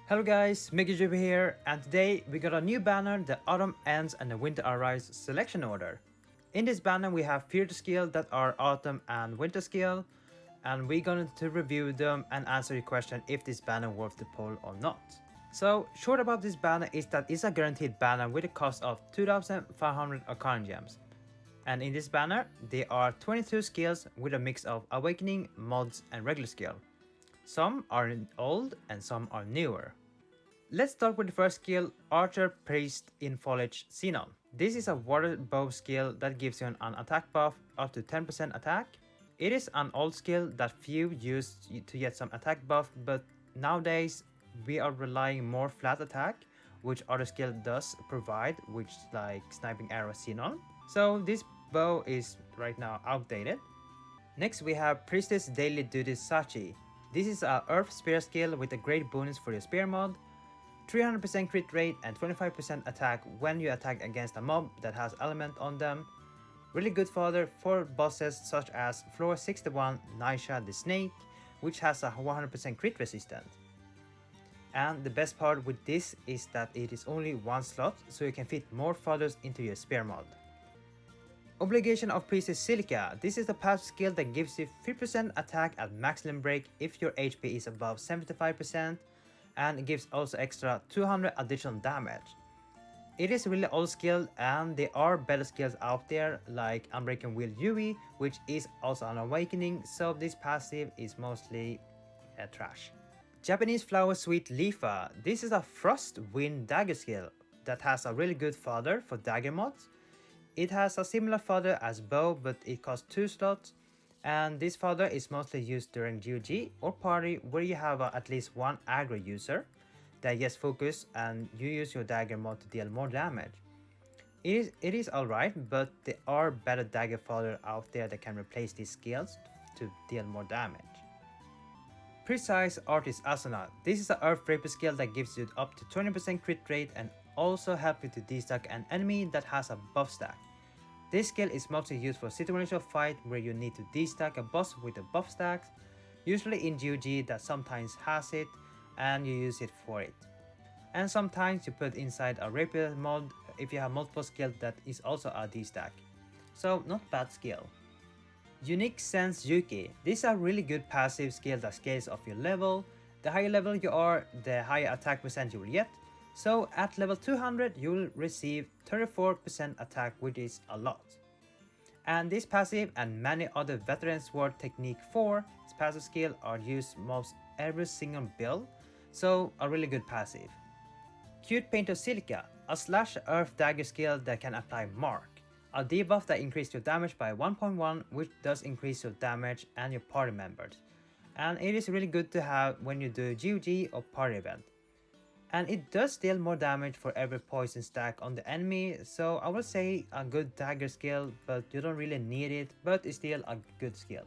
Hello guys, MikuChibi here, and today we got a new banner, the Autumn Ends and the Winter Arrives selection order. In this banner we have 30 skills that are Autumn and Winter skill, and we're going to review them and answer your question if this banner worth the poll or not. So, short about this banner is that it's a guaranteed banner with a cost of 2,500 Arcana Gems. And in this banner, there are 22 skills with a mix of Awakening, Mods and regular skill. Some are old and some are newer. Let's start with the first skill, Archer Priest in Foliage Sinon. This is a water bow skill that gives you an attack buff up to 10% attack. It is an old skill that few use to get some attack buff, but nowadays we are relying more flat attack, which other skill does provide, which like sniping arrow Sinon. So this bow is right now outdated. Next we have Priestess Daily Duties Sachi. This is a Earth Spear skill with a great bonus for your spear mod. 300% crit rate and 25% attack when you attack against a mob that has element on them. Really good fodder for bosses such as floor 61 Naisha the Snake, which has a 100% crit resistance. And the best part with this is that it is only one slot, so you can fit more fodders into your spear mod. Obligation of Priestess Silica. This is the passive skill that gives you 3% attack at max limb break if your HP is above 75%. And it gives also extra 200 additional damage. It is really old skill and there are better skills out there like Unbreaking Wheel Yuuki, which is also an awakening, so this passive is mostly trash. Japanese Flower Sweet Leafa. This is a Frost Wind Dagger skill that has a really good fodder for dagger mods. It has a similar fodder as bow, but it costs 2 slots. And this fodder is mostly used during GOG or party where you have at least one aggro user that gets focus and you use your dagger mod to deal more damage. It is alright, but there are better dagger fodder out there that can replace these skills to deal more damage. Precise Artist Asuna. This is an Earth Raper skill that gives you up to 20% crit rate and also helps you to destack an enemy that has a buff stack. This skill is mostly used for situational fight where you need to destack a boss with a buff stacks, usually in GOG that sometimes has it and you use it for it. And sometimes you put inside a rapier mod if you have multiple skills that is also a destack. So not bad skill. Unique Sense Yuuki. This is a really good passive skill that scales off your level. The higher level you are, the higher attack percent you will get. So at level 200 you will receive 34% attack, which is a lot. And this passive and many other Veteran Sword Technique 4 passive skill are used most every single build, so a really good passive. Cute Paint of Silica, a slash earth dagger skill that can apply mark. A debuff that increases your damage by 1.1, which does increase your damage and your party members. And it is really good to have when you do GOG or party event. And it does deal more damage for every poison stack on the enemy, so I would say a good dagger skill, but you don't really need it, but it's still a good skill.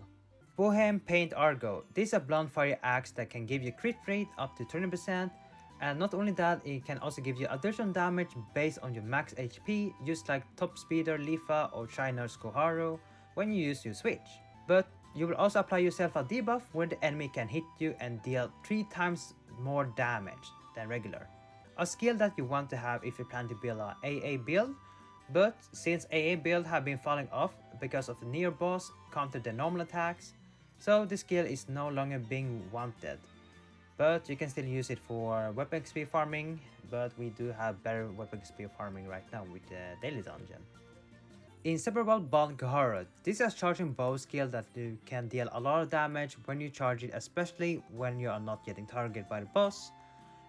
Bohemian Paint Argo. This is a blunt fire axe that can give you crit rate up to 20%, and not only that, it can also give you additional damage based on your max HP, just like Top Speeder Leafa or Shiner's Koharu when you use your switch. But you will also apply yourself a debuff where the enemy can hit you and deal 3 times more damage than regular. A skill that you want to have if you plan to build a AA build, but since AA build have been falling off because of the near boss counter the normal attacks, so this skill is no longer being wanted. But you can still use it for weapon XP farming, but we do have better weapon XP farming right now with the daily dungeon. Inseparable Bond Koharu. This is a charging bow skill that you can deal a lot of damage when you charge it, especially when you are not getting targeted by the boss.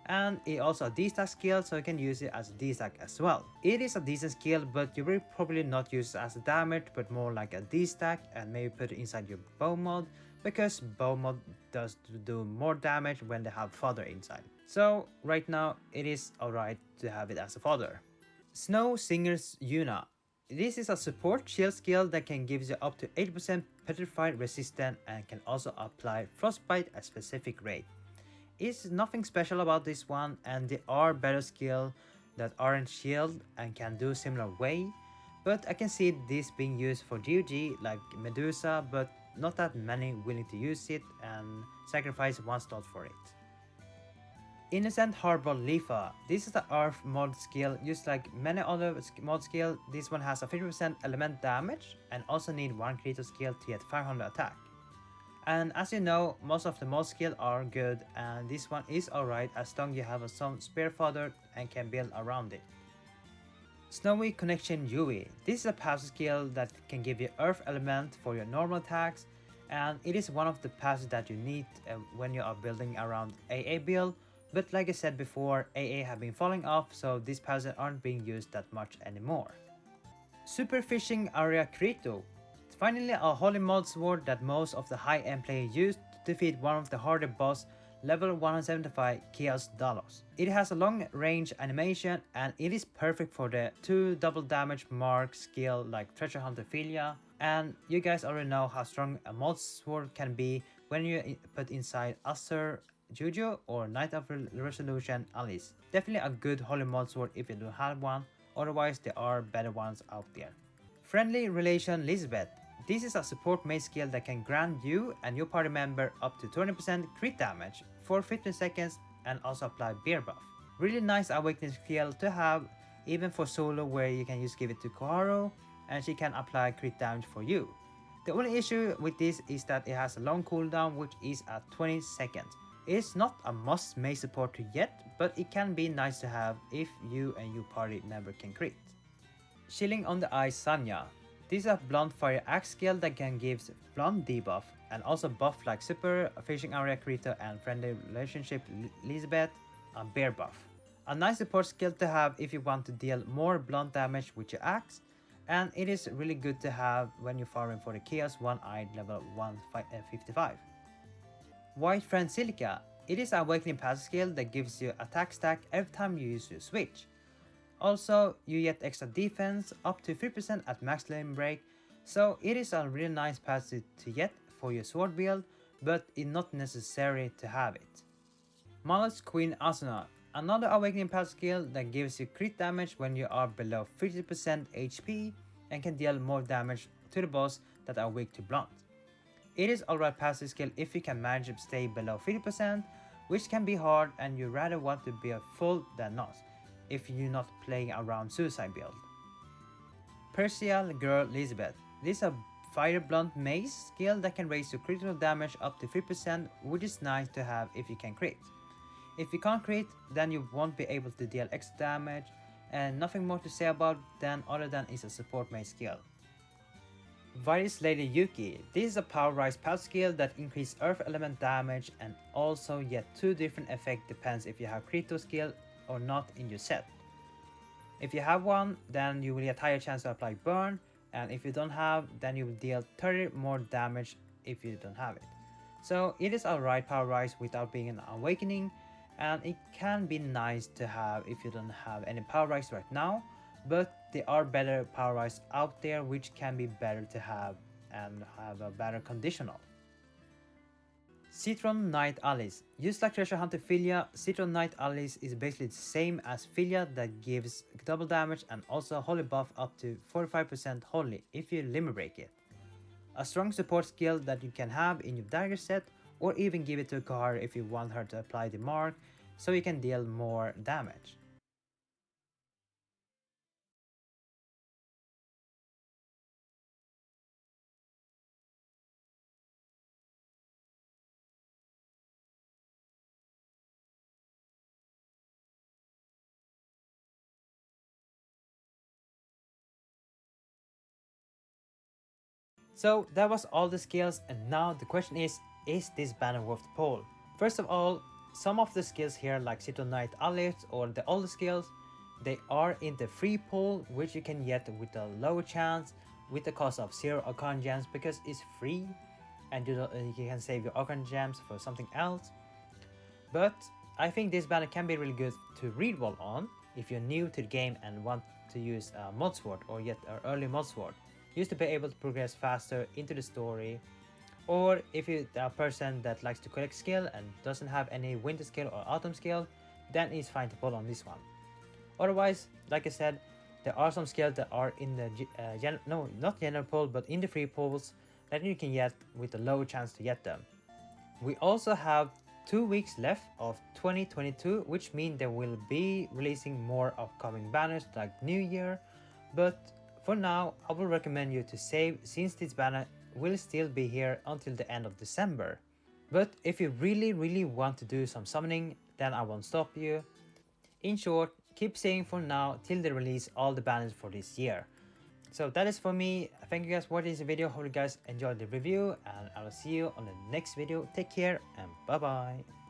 And it also a D-stack skill, so you can use it as a D-stack as well. It is a decent skill, but you will probably not use it as a damage, but more like a D-stack and maybe put it inside your bow mod, because bow mod does do more damage when they have fodder inside. So right now it is alright to have it as a fodder. Snow Singer's Yuna. This is a support chill skill that can give you up to 80% petrified resistance and can also apply frostbite at specific rate. It's nothing special about this one, and there are better skills that aren't shield and can do similar way, but I can see this being used for GOG like Medusa, but not that many willing to use it and sacrifice one slot for it. Innocent Hardball Leafa. This is the Earth mod skill. Just like many other mod skill, this one has a 50% element damage and also need 1 Kirito skill to get 500 attack. And as you know, most of the mod skill are good, and this one is alright as long as you have some spare fodder and can build around it. Snowy Connection Yui. This is a passive skill that can give you Earth element for your normal attacks, and it is one of the passes that you need when you are building around AA build. But like I said before, AA have been falling off, so these passes aren't being used that much anymore. Super Fishing Area Kirito. Finally a holy mod sword that most of the high-end players use to defeat one of the harder boss, level 175 Chaos Dalos. It has a long range animation and it is perfect for the 2 double damage mark skill like Treasure Hunter Philia, and you guys already know how strong a mod sword can be when you put inside Asur Juju or Knight of Resolution Alice. Definitely a good holy mod sword if you don't have one, otherwise there are better ones out there. Friendly Relation Lisbeth. This is a support mage skill that can grant you and your party member up to 20% crit damage for 15 seconds and also apply beer buff. Really nice awakening skill to have even for solo, where you can just give it to Koharu and she can apply crit damage for you. The only issue with this is that it has a long cooldown, which is at 20 seconds. It's not a must mage support yet, but it can be nice to have if you and your party member can crit. Chilling on the Ice Sanya. This is a blunt fire axe skill that can give blunt debuff and also buff like Super Fishing Area Kirito and Friendly Relationship Lisbeth a bear buff. A nice support skill to have if you want to deal more blunt damage with your axe, and it is really good to have when you're farming for the Chaos One-Eyed level 155. White Friend Silica. It is an awakening passive skill that gives you attack stack every time you use your switch. Also, you get extra defense up to 3% at max lane break, so it is a really nice passive to get for your sword build, but it's not necessary to have it. Malus Queen Asuna. Another awakening passive skill that gives you crit damage when you are below 50% HP and can deal more damage to the boss that are weak to blunt. It is alright passive skill if you can manage to stay below 50%, which can be hard and you rather want to be a full than not, if you're not playing around suicide build. Persica Girl Lisbeth. This is a fire blunt mace skill that can raise your critical damage up to 3%, which is nice to have if you can crit. If you can't crit, then you won't be able to deal extra damage, and nothing more to say about then other than it's a support mace skill. Vitis Lady Yuuki. This is a power rise passive skill that increases earth element damage and also get 2 different effects depends if you have Kirito skill or not in your set. If you have one, then you will get higher chance to apply burn, and if you don't have, then you will deal 30 more damage if you don't have it. So it is alright power rise without being an awakening, and it can be nice to have if you don't have any power rise right now, but there are better power rise out there which can be better to have and have a better conditional. Citron Knight Alice. Just like Treasure Hunter Philia, Citron Knight Alice is basically the same as Philia that gives double damage and also holy buff up to 45% holy if you limit break it. A strong support skill that you can have in your dagger set, or even give it to Koharu if you want her to apply the mark so you can deal more damage. So that was all the skills, and now the question is this banner worth the poll? First of all, some of the skills here like Citron Knight Alice or the older skills, they are in the free pool which you can get with a lower chance with the cost of 0 Arcane Gems because it's free and you can save your Arcane Gems for something else. But I think this banner can be really good to read wall on if you're new to the game and want to use a mod sword or yet an early mod sword, just to be able to progress faster into the story. Or if you're a person that likes to collect skill and doesn't have any winter skill or autumn skill, then it's fine to pull on this one. Otherwise, like I said, there are some skills that are in the not general pool but in the free pools that you can get with a low chance to get them. We also have 2 weeks left of 2022, which means they will be releasing more upcoming banners like New Year, but for now I will recommend you to save since this banner will still be here until the end of December. But if you really want to do some summoning, then I won't stop you. In short, keep saving for now till they release all the banners for this year. So that is for me. Thank you guys for watching this video. Hope you guys enjoyed the review, and I will see you on the next video. Take care and bye bye.